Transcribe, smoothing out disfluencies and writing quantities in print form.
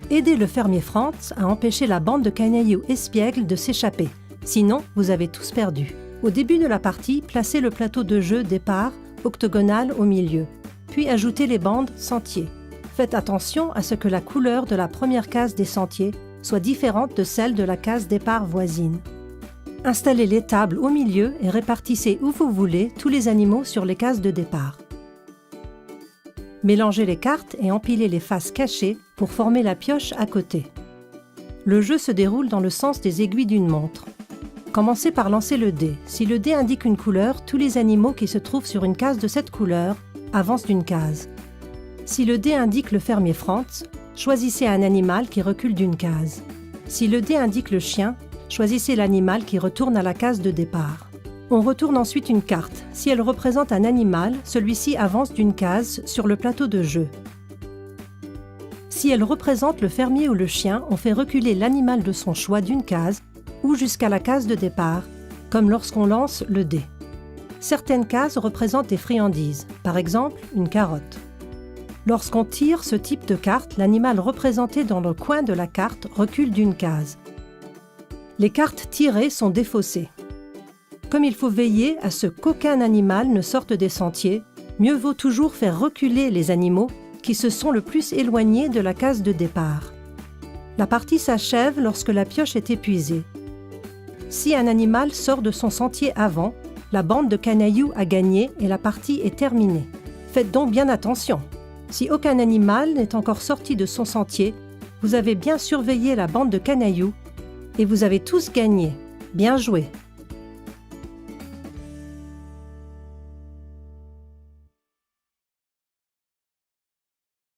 Aidez le fermier Franz à empêcher la bande de canailloux espiègles de s'échapper. Sinon, vous avez tous perdu. Au début de la partie, placez le plateau de jeu départ octogonal au milieu, puis ajoutez les bandes sentiers. Faites attention à ce que la couleur de la première case des sentiers soit différente de celle de la case départ voisine. Installez les tables au milieu et répartissez où vous voulez tous les animaux sur les cases de départ. Mélangez les cartes et empilez les faces cachées pour former la pioche à côté. Le jeu se déroule dans le sens des aiguilles d'une montre. Commencez par lancer le dé. Si le dé indique une couleur, tous les animaux qui se trouvent sur une case de cette couleur avancent d'une case. Si le dé indique le fermier Franz, choisissez un animal qui recule d'une case. Si le dé indique le chien, choisissez l'animal qui retourne à la case de départ. On retourne ensuite une carte. Si elle représente un animal, celui-ci avance d'une case sur le plateau de jeu. Si elle représente le fermier ou le chien, on fait reculer l'animal de son choix d'une case ou jusqu'à la case de départ, comme lorsqu'on lance le dé. Certaines cases représentent des friandises, par exemple une carotte. Lorsqu'on tire ce type de carte, l'animal représenté dans le coin de la carte recule d'une case. Les cartes tirées sont défaussées. Comme il faut veiller à ce qu'aucun animal ne sorte des sentiers, mieux vaut toujours faire reculer les animaux qui se sont le plus éloignés de la case de départ. La partie s'achève lorsque la pioche est épuisée. Si un animal sort de son sentier avant, la bande de canailloux a gagné et la partie est terminée. Faites donc bien attention. Si aucun animal n'est encore sorti de son sentier, vous avez bien surveillé la bande de canailloux et vous avez tous gagné. Bien joué!